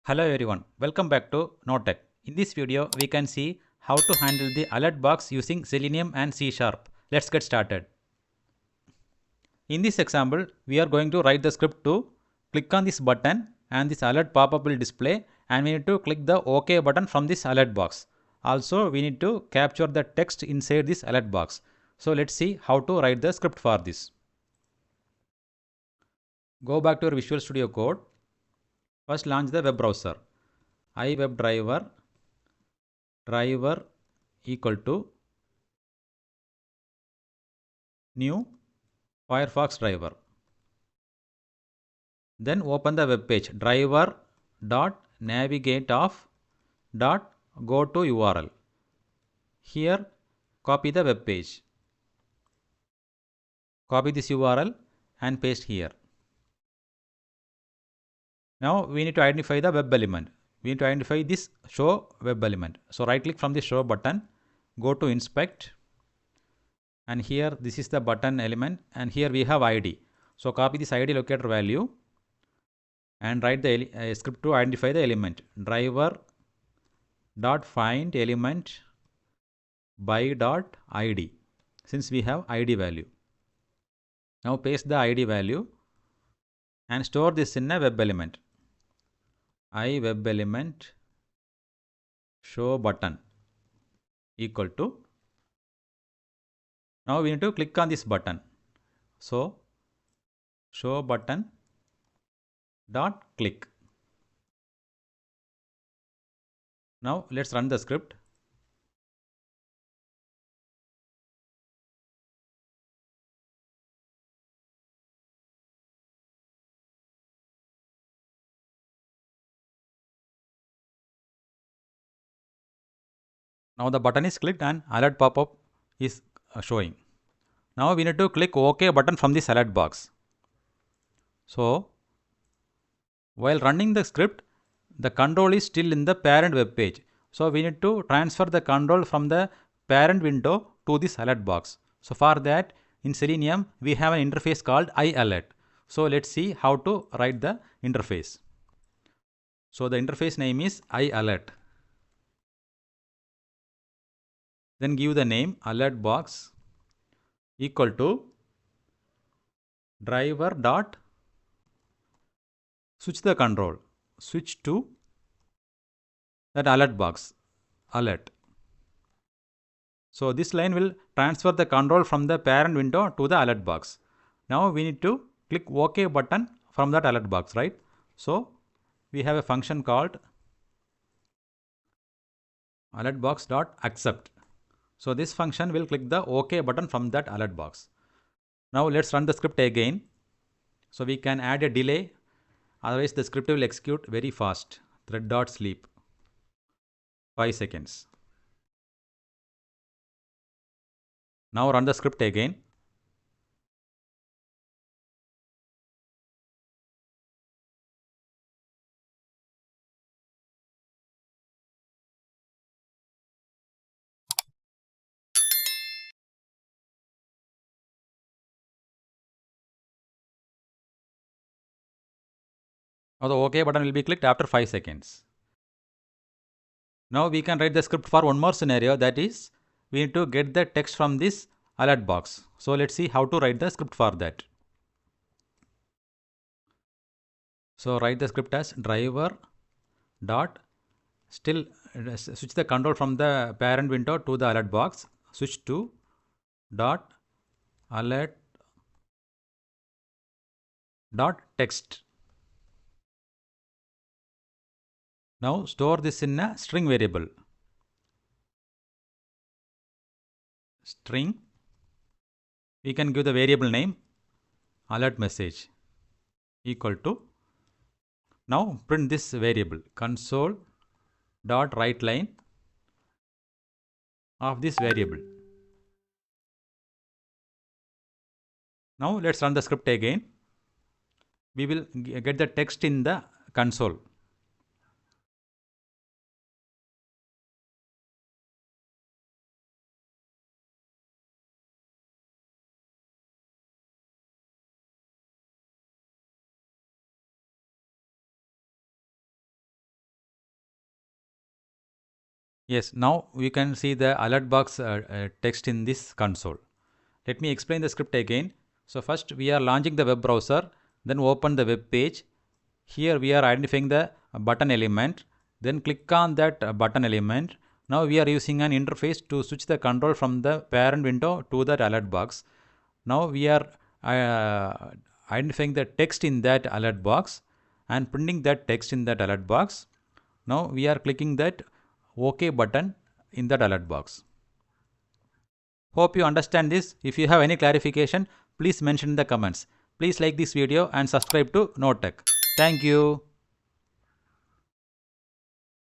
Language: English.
Hello everyone, welcome back to NoTech. In this video, we can see how to handle the alert box using Selenium and C#. Let's get started. In this example, we are going to write the script to click on this button and this alert pop-up will display, and we need to click the OK button from this alert box. Also, we need to capture the text inside this alert box. So let's see how to write the script for this. Go back to your Visual Studio Code. First launch the web browser. iWebDriver driver equal to new Firefox driver. Then open the web page driver.navigateoff.go to URL. Here copy the web page. Copy this URL and paste here. Now we need to identify the web element. We need to identify this show web element. So right click from the show button, go to inspect, and here this is the button element, and here we have ID. So copy this ID locator value and write the script to identify the element. Driver dot find element by dot ID, since we have ID value. Now paste the ID value and store this in a web element. iWeb element show button equal to, now we need to click on this button. So show button dot click. Now let's run the script. Now the button is clicked and alert pop-up is showing. Now we need to click OK button from this alert box. So while running the script, the control is still in the parent web page. So we need to transfer the control from the parent window to this alert box. So for that, in Selenium, we have an interface called iAlert. So let's see how to write the interface. So the interface name is iAlert. Then give the name alert box equal to driver dot switch the control, switch to that alert box, alert. So this line will transfer the control from the parent window to the alert box. Now we need to click OK button from that alert box, right? So we have a function called alertbox.accept. So this function will click the OK button from that alert box. Now let's run the script again. So we can add a delay, otherwise the script will execute very fast. Thread.sleep 5 seconds. Now run the script again. Now the OK button will be clicked after 5 seconds. Now we can write the script for one more scenario, that is, we need to get the text from this alert box. So let's see how to write the script for that. So write the script as driver dot still switch the control from the parent window to the alert box, switch to dot alert dot text. Now store this in a string variable. String, we can give the variable name alert message equal to, now print this variable console dot write line of this variable. Now let's run the script again. We will get the text in the console. Yes, now we can see the alert box text in this console. Let me explain the script again. So first we are launching the web browser, then open the web page. Here we are identifying the button element, then click on that button element. Now we are using an interface to switch the control from the parent window to that alert box. Now we are identifying the text in that alert box and printing that text in that alert box. Now we are clicking that OK button in that alert box. Hope you understand this. If you have any clarification, please mention in the comments. Please like this video and subscribe to NoTech. Thank you.